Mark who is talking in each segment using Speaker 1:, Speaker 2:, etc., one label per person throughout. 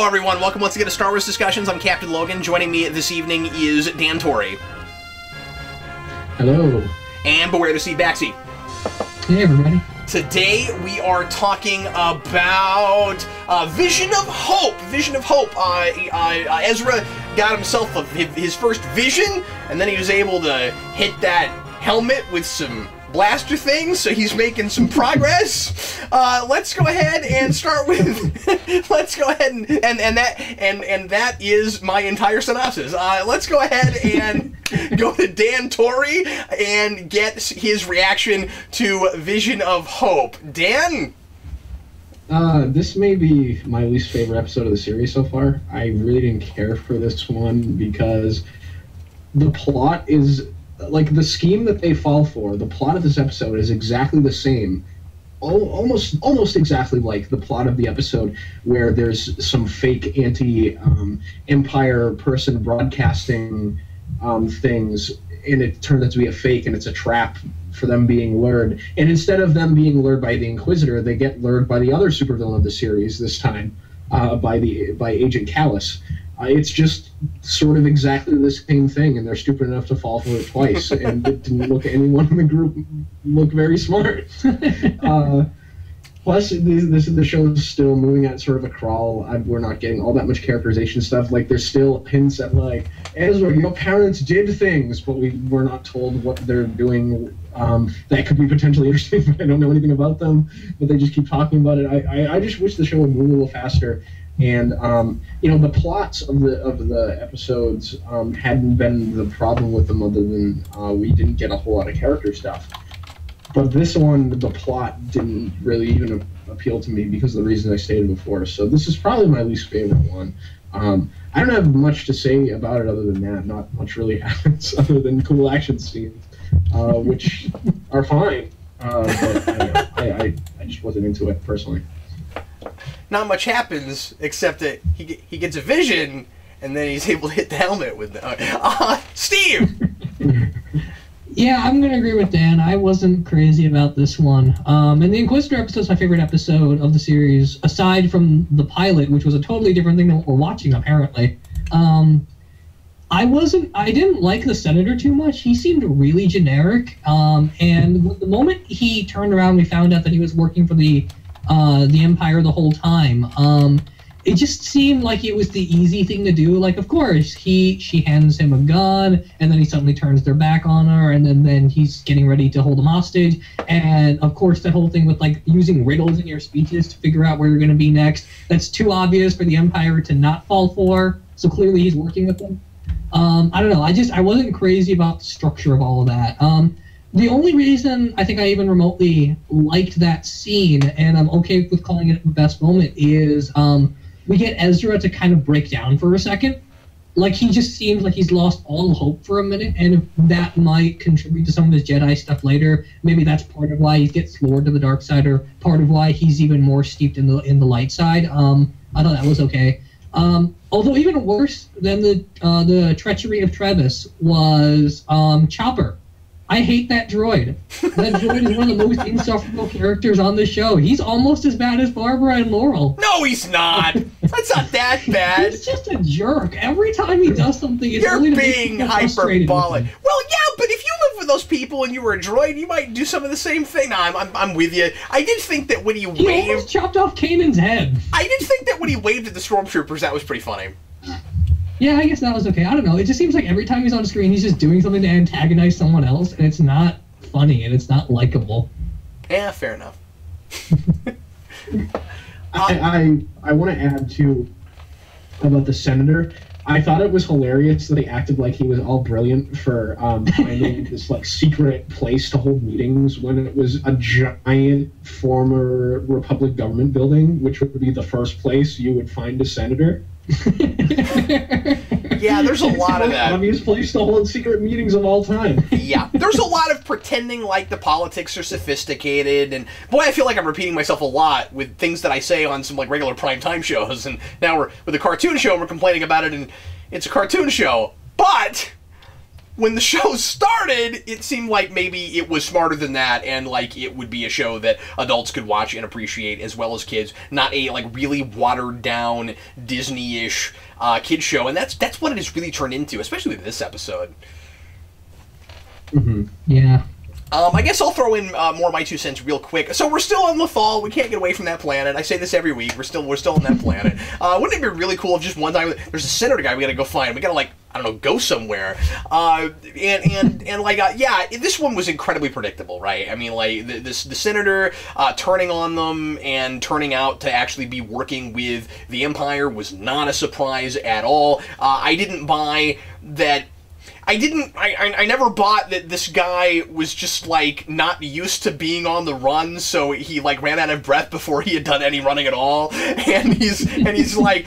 Speaker 1: everyone. Welcome once again to Star Wars Discussions. I'm Captain Logan. Joining me this evening is Dan Torrey.
Speaker 2: Hello.
Speaker 1: And beware to Steve Baxi.
Speaker 3: Hey, everybody.
Speaker 1: Today we are talking about Vision of Hope. Vision of Hope. Ezra got himself his first vision, and then he was able to hit that helmet with some blaster things, so he's making some progress. Let's go ahead and start with let's go ahead and that is my entire synopsis. Let's go ahead and go to Dan Torrey and get his reaction to Vision of Hope. Dan?
Speaker 2: This may be my least favorite episode of the series so far. I really didn't care for this one because the plot is like the scheme that they fall for. The plot of this episode is exactly the same, almost exactly like the plot of the episode where there's some fake anti-Empire person broadcasting things, and it turns out to be a fake, and it's a trap for them being lured. And instead of them being lured by the Inquisitor, they get lured by the other supervillain of the series this time, by Agent Callus. It's just sort of exactly the same thing, and they're stupid enough to fall for it twice, and it didn't look anyone in the group look very smart. Plus, the show is still moving at sort of a crawl. We're not getting all that much characterization stuff. Like, there's still hints at, like, Ezra, your parents did things, but we're not told what they're doing. That could be potentially interesting, but I don't know anything about them. But they just keep talking about it. I just wish the show would move a little faster. And the plots of the episodes hadn't been the problem with them, other than we didn't get a whole lot of character stuff. But this one, the plot didn't really even appeal to me because of the reason I stated before. So this is probably my least favorite one. I don't have much to say about it other than that. Not much really happens other than cool action scenes, which are fine. But I just wasn't into it personally.
Speaker 1: Not much happens except that he gets a vision, and then he's able to hit the helmet with Steve!
Speaker 3: Yeah, I'm going to agree with Dan. I wasn't crazy about this one. And the Inquisitor episode is my favorite episode of the series, aside from the pilot, which was a totally different thing than what we're watching, apparently. I didn't like the Senator too much. He seemed really generic. And the moment he turned around, we found out that he was working for the Empire the whole time. It just seemed like it was the easy thing to do. Like, of course, she hands him a gun, and then he suddenly turns their back on her, and then he's getting ready to hold him hostage. And, of course, that whole thing with, like, using riddles in your speeches to figure out where you're going to be next, that's too obvious for the Empire to not fall for, so clearly he's working with them. I don't know, I wasn't crazy about the structure of all of that. The only reason I think I even remotely liked that scene, and I'm okay with calling it the best moment, is we get Ezra to kind of break down for a second. Like, he just seems like he's lost all hope for a minute, and if that might contribute to some of his Jedi stuff later, maybe that's part of why he gets lured to the dark side, or part of why he's even more steeped in the light side. I thought that was okay. Although even worse than the treachery of Travis was Chopper. I hate that droid. That droid is one of the most insufferable characters on the show. He's almost as bad as Barbara and Laurel.
Speaker 1: No, he's not. That's not that bad.
Speaker 3: He's just a jerk. Every time he does something, it's
Speaker 1: You're
Speaker 3: only to
Speaker 1: being
Speaker 3: make people frustrated with
Speaker 1: hyperbolic.
Speaker 3: him.
Speaker 1: Well, yeah, but if you live with those people and you were a droid, you might do some of the same thing. No, I'm with you. I did think that when he
Speaker 3: He
Speaker 1: waved...
Speaker 3: almost chopped off Kanan's head.
Speaker 1: I did think that when he waved at the stormtroopers, that was pretty funny.
Speaker 3: Yeah, I guess that was okay. I don't know. It just seems like every time he's on screen, he's just doing something to antagonize someone else, and it's not funny, and it's not likable.
Speaker 1: Yeah, fair enough.
Speaker 2: I want to add, too, about the Senator. I thought it was hilarious that they acted like he was all brilliant for finding this, like, secret place to hold meetings when it was a giant former Republic government building, which would be the first place you would find a senator.
Speaker 1: Yeah, there's a lot of that.
Speaker 2: Obvious place to hold secret meetings of all time.
Speaker 1: Yeah, there's a lot of pretending like the politics are sophisticated, and boy, I feel like I'm repeating myself a lot with things that I say on some like regular primetime shows, and now we're with a cartoon show and we're complaining about it, and it's a cartoon show. But when the show started, it seemed like maybe it was smarter than that, and like it would be a show that adults could watch and appreciate as well as kids, not a like really watered down Disney-ish kids show, and that's what it has really turned into, especially with this episode.
Speaker 2: Mm-hmm.
Speaker 3: Yeah.
Speaker 1: I guess I'll throw in more of my 2 cents real quick. So we're still on Lothal. We can't get away from that planet. I say this every week. We're still on that planet. Wouldn't it be really cool if just one time there's a senator guy we gotta go find? We gotta like, I don't know, go somewhere. And like yeah, this one was incredibly predictable, right? I mean, like the senator turning on them and turning out to actually be working with the Empire was not a surprise at all. I didn't buy that. I never bought that this guy was just, like, not used to being on the run, so he, like, ran out of breath before he had done any running at all, and he's like,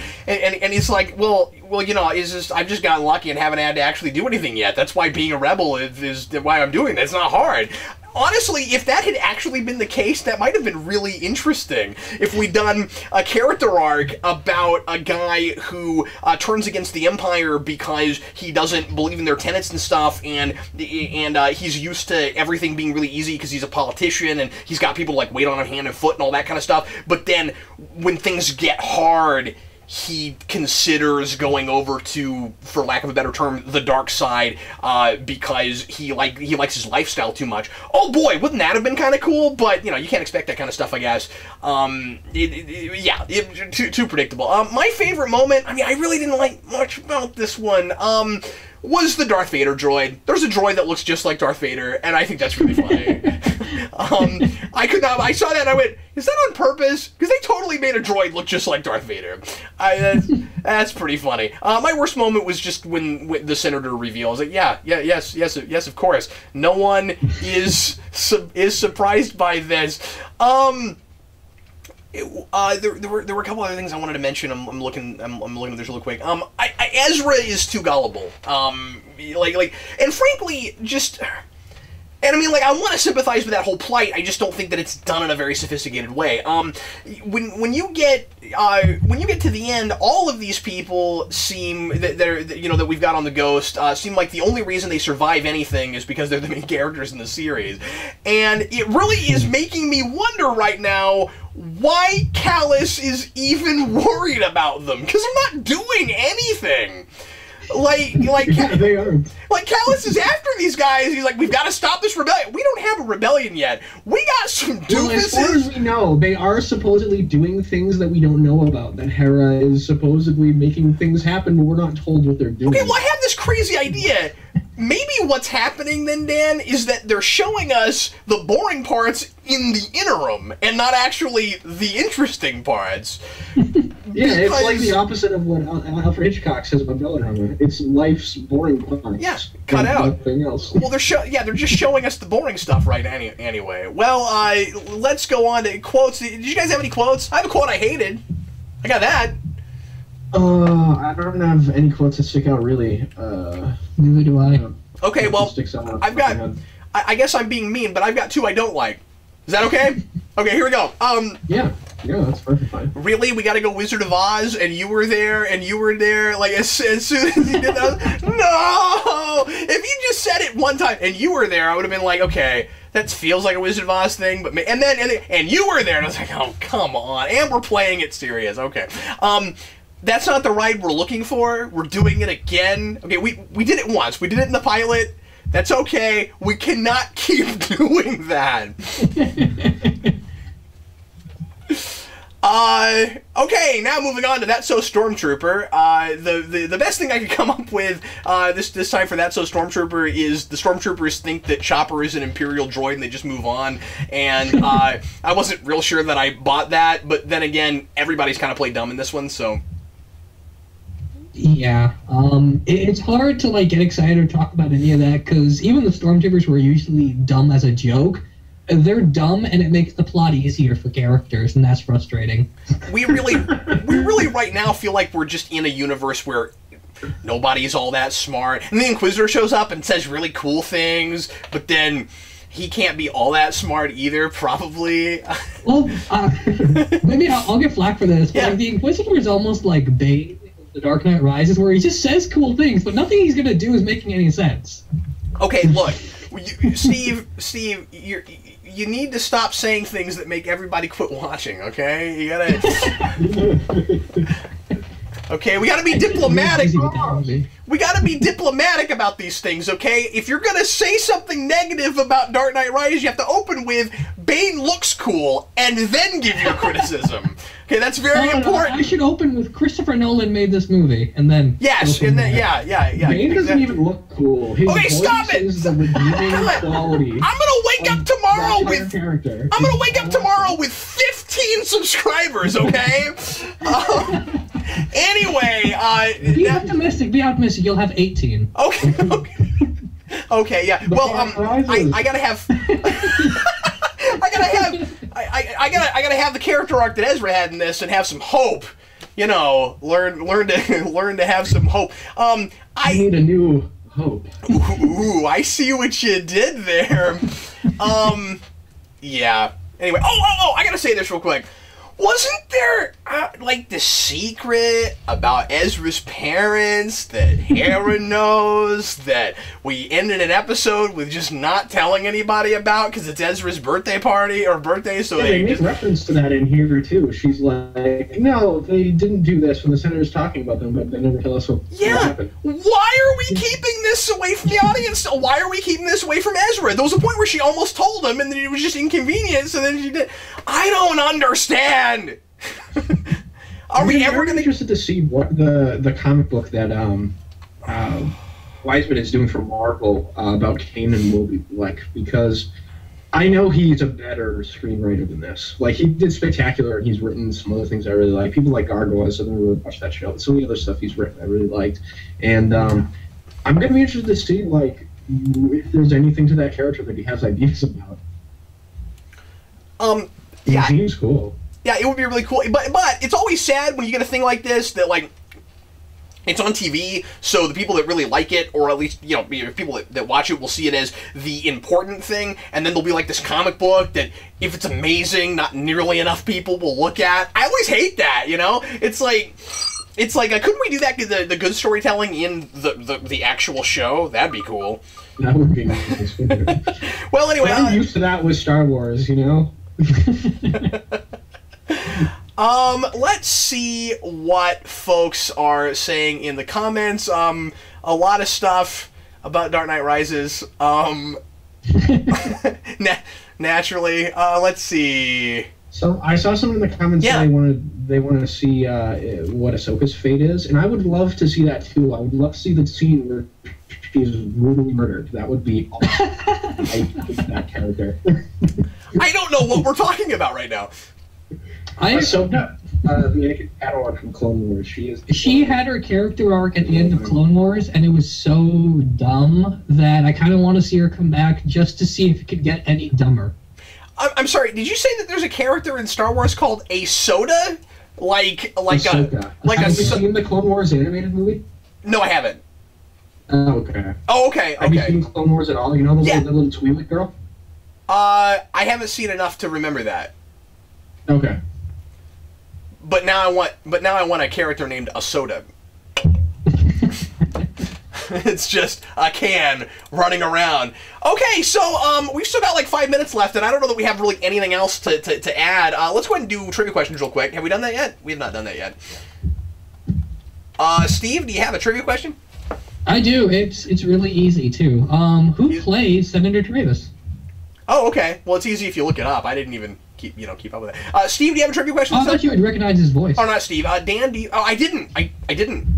Speaker 1: well, you know, I've just gotten lucky and haven't had to actually do anything yet. That's why being a rebel is why I'm doing it. It's not hard. Honestly, if that had actually been the case, that might have been really interesting. If we'd done a character arc about a guy who turns against the Empire because he doesn't believe in their tenets and stuff, and he's used to everything being really easy because he's a politician and he's got people like wait on him hand and foot and all that kind of stuff. But then when things get hard, he considers going over to, for lack of a better term, the dark side, because he likes his lifestyle too much. Oh boy, wouldn't that have been kind of cool? But you know, you can't expect that kind of stuff, I guess. Too predictable. My favorite moment, I mean, I really didn't like much about this one. Was the Darth Vader droid. There's a droid that looks just like Darth Vader, and I think that's really funny. I saw that and I went, is that on purpose? Because they totally made a droid look just like Darth Vader. That's pretty funny. My worst moment was just when the senator reveal. I was like, yes, of course. No one is surprised by this. There were a couple other things I wanted to mention. I'm looking at this real quick. Ezra is too gullible. And frankly, just. And I mean, like, I want to sympathize with that whole plight. I just don't think that it's done in a very sophisticated way. When you get to the end, all of these people seem that we've got on the Ghost seem like the only reason they survive anything is because they're the main characters in the series, and it really is making me wonder right now why Callus is even worried about them, because they're not doing anything. They aren't. Like, Callus is after these guys. He's like, we've got to stop this rebellion. We don't have a rebellion yet. We got some doofuses.
Speaker 2: Well, as far as we know, they are supposedly doing things that we don't know about. That Hera is supposedly making things happen, but we're not told what they're doing.
Speaker 1: Okay, well, I have this crazy idea. Maybe what's happening then, Dan, is that they're showing us the boring parts in the interim, and not actually the interesting parts.
Speaker 2: Yeah, it's like the opposite of what Alfred Hitchcock says about Belly Runner. It's life's boring parts.
Speaker 1: Yeah, cut out.
Speaker 2: Nothing else.
Speaker 1: Well, they're just showing us the boring stuff right anyway. Well, let's go on to quotes. Did you guys have any quotes? I have a quote I hated. I got that.
Speaker 2: I don't have any quotes that stick out, really.
Speaker 3: Neither do I.
Speaker 1: Okay, well, I've got... I guess I'm being mean, but I've got 2 I don't like. Is that okay? Okay, here we go.
Speaker 2: Yeah, that's perfectly fine.
Speaker 1: Really? We gotta go Wizard of Oz, and you were there, like, as soon as you did that? No! If you just said it one time, and you were there, I would have been like, okay, that feels like a Wizard of Oz thing, but... And you were there, and I was like, oh, come on. And we're playing it serious. Okay. That's not the ride we're looking for. We're doing it again. Okay, we did it once. We did it in the pilot. That's okay. We cannot keep doing that. Okay, now moving on to That's So Stormtrooper. The best thing I could come up with this time for That's So Stormtrooper is the Stormtroopers think that Chopper is an Imperial droid and they just move on. And I wasn't real sure that I bought that, but then again, everybody's kind of played dumb in this one, so...
Speaker 3: Yeah, it's hard to like get excited or talk about any of that because even the Stormtroopers were usually dumb as a joke. They're dumb, and it makes the plot easier for characters, and that's frustrating.
Speaker 1: We really right now feel like we're just in a universe where nobody's all that smart, and the Inquisitor shows up and says really cool things, but then he can't be all that smart either, probably.
Speaker 3: Well, maybe I'll get flack for this, but like, the Inquisitor is almost like Bane. The Dark Knight Rises, where he just says cool things, but nothing he's gonna do is making any sense.
Speaker 1: Okay, look, Steve, you need to stop saying things that make everybody quit watching. Okay, you gotta. Okay, we gotta be diplomatic. We gotta be diplomatic about these things, okay? If you're gonna say something negative about Dark Knight Rises, you have to open with Bane looks cool and then give your criticism. Okay, that's very important.
Speaker 3: I should open with Christopher Nolan made this movie, and then
Speaker 1: yes, and then yeah.
Speaker 2: Bane doesn't even look cool. His
Speaker 1: okay, stop it!
Speaker 2: Is the redeeming quality.
Speaker 1: I'm gonna wake up tomorrow with character. I'm gonna wake up tomorrow with 15 subscribers. Okay. Anyway,
Speaker 3: be optimistic. Be optimistic. You'll have 18.
Speaker 1: Okay. Okay. Yeah. Well, I gotta have. I gotta have the character arc that Ezra had in this and have some hope. You know, learn to have some hope. I
Speaker 2: need a new hope.
Speaker 1: Ooh, I see what you did there. Yeah. Anyway, I gotta say this real quick. Wasn't there, like, the secret about Ezra's parents that Hera knows that we ended an episode with just not telling anybody about because it's Ezra's birthday party or birthday, so
Speaker 2: they make reference to that in here, too. She's like, no, they didn't do this when the senator's talking about them, but they never tell us what happened.
Speaker 1: Why are we keeping this away from the audience? Why are we keeping this away from Ezra? There was a point where she almost told him, and then it was just inconvenient, so then she did. I don't understand. Are we ever going to...
Speaker 2: interested to see what the comic book that Wiseman is doing for Marvel about Kanan will be like, because I know he's a better screenwriter than this. Like, he did Spectacular, and he's written some other things I really like. People like Gargoyles, so I didn't really watch that show. But some of the other stuff he's written I really liked. And I'm going to be interested to see, like, if there's anything to that character that he has ideas about.
Speaker 1: Yeah.
Speaker 2: He seems cool.
Speaker 1: Yeah, it would be really cool. But it's always sad when you get a thing like this that, like, it's on TV, so the people that really like it, or at least, you know, people that watch it will see it as the important thing, and then there'll be, like, this comic book that, if it's amazing, not nearly enough people will look at. I always hate that, you know? It's like couldn't we do that, the good storytelling in the actual show? That'd be cool.
Speaker 2: That would be nice.
Speaker 1: Well, anyway...
Speaker 2: I'm used to that with Star Wars, you know?
Speaker 1: Let's see what folks are saying in the comments. A lot of stuff about Dark Knight Rises. Naturally. Let's see.
Speaker 2: So I saw someone in the comments say they want to see what Ahsoka's fate is, and I would love to see that too. I would love to see the scene where she's brutally murdered. That would be awesome. I hate that character.
Speaker 1: I don't know what we're talking about right now.
Speaker 2: Ahsoka, the Anakin Padawan from Clone Wars.
Speaker 3: She had her character arc at the end of Clone Wars, and it was so dumb that I kind of want to see her come back just to see if it could get any dumber.
Speaker 1: I'm sorry. Did you say that there's a character in Star Wars called Ahsoka? Like
Speaker 2: Ahsoka. Have you seen the Clone Wars animated movie?
Speaker 1: No, I haven't.
Speaker 2: Oh, okay.
Speaker 1: Oh, okay.
Speaker 2: Have you seen Clone Wars at all? You know the little Twi'lek girl?
Speaker 1: I haven't seen enough to remember that.
Speaker 2: Okay.
Speaker 1: But now I want a character named Ahsoka. It's just a can running around. Okay, so we've still got like 5 minutes left, and I don't know that we have really anything else to add. Let's go ahead and do trivia questions real quick. Have we done that yet? We have not done that yet. Steve, do you have a trivia question?
Speaker 3: I do. It's really easy too. Who plays Senator Travis?
Speaker 1: Oh, okay. Well, it's easy if you look it up. I didn't even keep up with it. Steve, do you have a trivia question?
Speaker 3: Oh, I thought you would recognize his voice.
Speaker 1: Oh, not Steve. Dan, do you... Oh, I didn't. I didn't.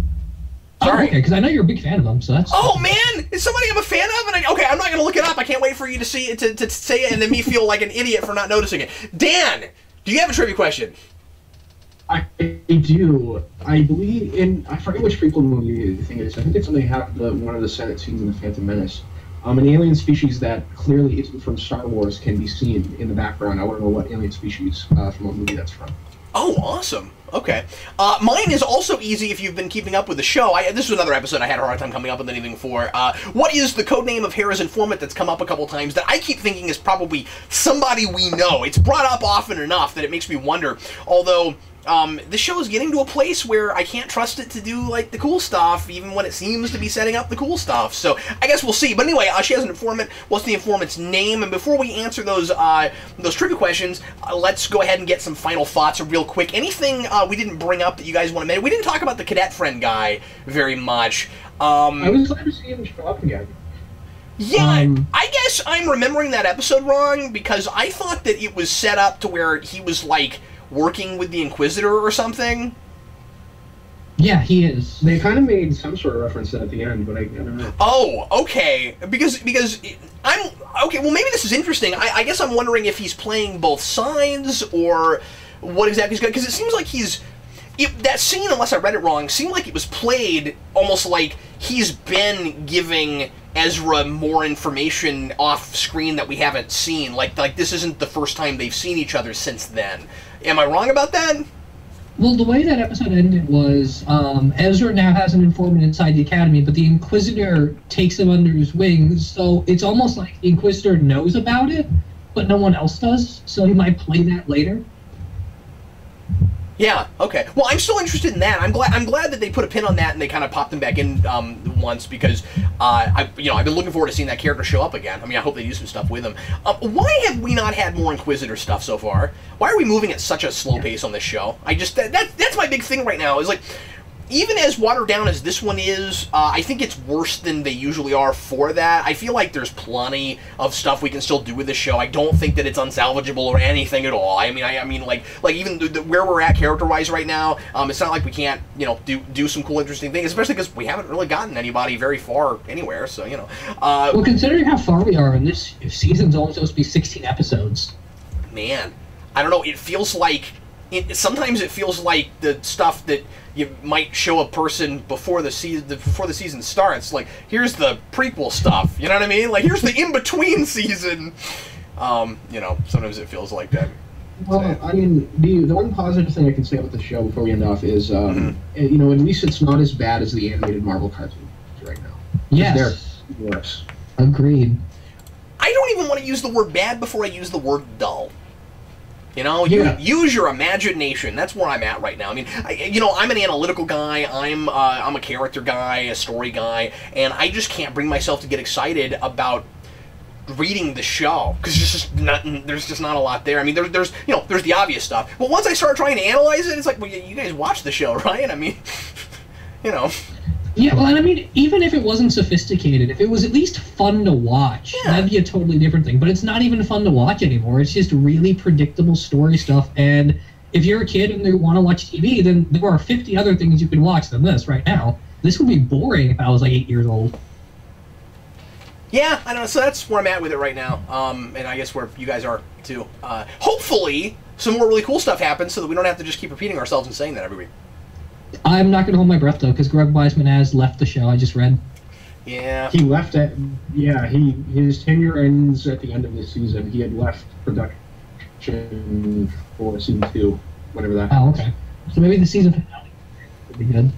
Speaker 1: Sorry.
Speaker 3: Oh, okay, because I know you're a big fan of him, so that's...
Speaker 1: Oh, man! Is somebody I'm a fan of? And okay, I'm not going to look it up. I can't wait for you to see it, to say it, and then me feel like an idiot for not noticing it. Dan, do you have a trivia question?
Speaker 2: I do. I believe in... I forget which prequel movie the thing is. I think it's when they have one of the Senate scenes in The Phantom Menace. An alien species that clearly isn't from Star Wars can be seen in the background. I want to know what alien species from what movie that's from.
Speaker 1: Oh, awesome. Okay. Mine is also easy if you've been keeping up with the show. This was another episode I had a hard time coming up with anything for. What is the code name of Hera's informant that's come up a couple times that I keep thinking is probably somebody we know? It's brought up often enough that it makes me wonder. Although, the show is getting to a place where I can't trust it to do, like, the cool stuff, even when it seems to be setting up the cool stuff. So, I guess we'll see. But anyway, she has an informant. What's the informant's name? And before we answer those trivia questions, let's go ahead and get some final thoughts real quick. Anything we didn't bring up that you guys want to mention? We didn't talk about the cadet friend guy very much.
Speaker 2: I was glad to see him show up again.
Speaker 1: Yeah, I guess I'm remembering that episode wrong, because I thought that it was set up to where he was, like, working with the Inquisitor or something.
Speaker 3: Yeah, he is.
Speaker 2: They kind of made some sort of reference to that at the end, but I don't know.
Speaker 1: Oh, okay. Because I'm... Okay, well, maybe this is interesting. I guess I'm wondering if he's playing both sides, or what exactly he's got. Because it seems like he's... that scene, unless I read it wrong, seemed like it was played almost like he's been giving Ezra more information off screen that we haven't seen. Like this isn't the first time they've seen each other since then. Am I wrong about that?
Speaker 3: Well, the way that episode ended was Ezra now has an informant inside the Academy, but the Inquisitor takes him under his wings, so it's almost like the Inquisitor knows about it, but no one else does, so he might play that later.
Speaker 1: Yeah. Okay. Well, I'm still interested in that. I'm glad that they put a pin on that and they kind of popped him back in once, because I've been looking forward to seeing that character show up again. I mean, I hope they do some stuff with him. Why have we not had more Inquisitor stuff so far? Why are we moving at such a slow pace on this show? That's my big thing right now. Is like, even as watered down as this one is, I think it's worse than they usually are for that. I feel like there's plenty of stuff we can still do with this show. I don't think that it's unsalvageable or anything at all. I mean, like even where we're at character-wise right now, it's not like we can't, do some cool, interesting things, especially because we haven't really gotten anybody very far anywhere, so,
Speaker 3: well, considering how far we are, and this season's only supposed to be 16 episodes.
Speaker 1: Man, I don't know, it feels like... sometimes it feels like the stuff that you might show a person before the season starts. Like, here's the prequel stuff. You know what I mean? Like, here's the in-between season. Sometimes it feels like that.
Speaker 2: Well, I mean, the one positive thing I can say about the show before we end off is, at least it's not as bad as the animated Marvel cartoon right now.
Speaker 3: Yes.
Speaker 2: They're worse.
Speaker 3: Agreed.
Speaker 1: I don't even want to use the word bad before I use the word dull. Use your imagination. That's where I'm at right now. I mean, I'm an analytical guy. I'm a character guy, a story guy, and I just can't bring myself to get excited about reading the show because there's just not a lot there. I mean, there's the obvious stuff, but once I start trying to analyze it, it's like, well, you guys watch the show, right? I mean,
Speaker 3: Yeah, well, and I mean, even if it wasn't sophisticated, if it was at least fun to watch, that'd be a totally different thing. But it's not even fun to watch anymore. It's just really predictable story stuff. And if you're a kid and you want to watch TV, then there are 50 other things you can watch than this right now. This would be boring if I was like 8 years old.
Speaker 1: Yeah, I don't know. So that's where I'm at with it right now. And I guess where you guys are, too. Hopefully, some more really cool stuff happens so that we don't have to just keep repeating ourselves and saying that every week.
Speaker 3: I'm not going to hold my breath, though, because Greg Weisman has left the show. I just read.
Speaker 1: Yeah.
Speaker 2: He left it. Yeah, his tenure ends at the end of this season. He had left production for season 2, whatever that
Speaker 3: Oh, okay. So maybe the season finale would be good.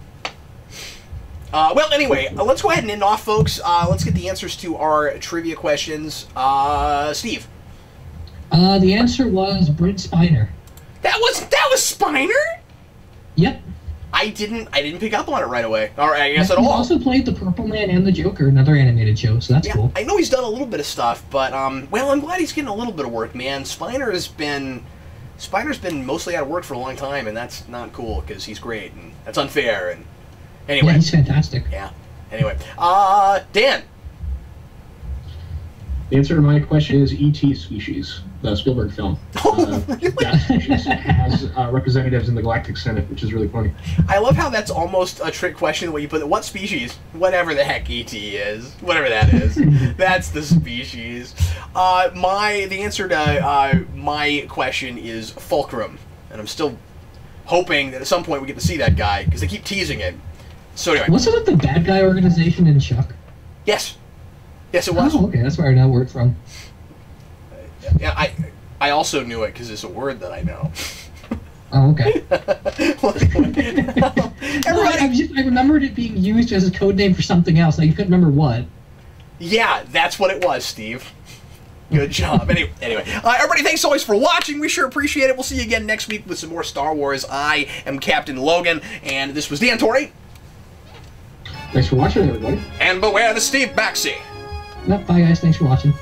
Speaker 1: Well, anyway, let's go ahead and end off, folks. Let's get the answers to our trivia questions. Steve.
Speaker 3: The answer was Brent Spiner.
Speaker 1: That was Spiner?
Speaker 3: Yep.
Speaker 1: I didn't pick up on it right away. Or I guess at
Speaker 3: He
Speaker 1: all.
Speaker 3: also played the Purple Man and the Joker, another animated show, so that's cool.
Speaker 1: I know he's done a little bit of stuff, but well, I'm glad he's getting a little bit of work, man. Spiner's been mostly out of work for a long time, and that's not cool because he's great, and that's unfair. And anyway,
Speaker 3: yeah, he's fantastic.
Speaker 1: Yeah. Anyway, Dan.
Speaker 2: The answer to my question is E.T. Species, the Spielberg film.
Speaker 1: Really?
Speaker 2: That species has representatives in the Galactic Senate, which is really funny.
Speaker 1: I love how that's almost a trick question, the way you put it. What species? Whatever the heck E.T. is. Whatever that is. That's the species. The answer to my question is Fulcrum. And I'm still hoping that at some point we get to see that guy, because they keep teasing it. So anyway.
Speaker 3: Wasn't it the bad guy organization in Chuck?
Speaker 1: Yes. Yes, it was.
Speaker 3: Oh, okay, that's where I know where it's from.
Speaker 1: Yeah, I also knew it because it's a word that I know.
Speaker 3: Oh, okay.
Speaker 1: Everybody,
Speaker 3: I remembered it being used as a code name for something else. I couldn't remember what.
Speaker 1: Yeah, that's what it was, Steve. Good job. Anyway, everybody, thanks always for watching. We sure appreciate it. We'll see you again next week with some more Star Wars. I am Captain Logan, and this was Dan Torrey.
Speaker 2: Thanks for watching, everybody.
Speaker 1: And beware the Steve Baxi.
Speaker 3: Bye, guys. Thanks for watching.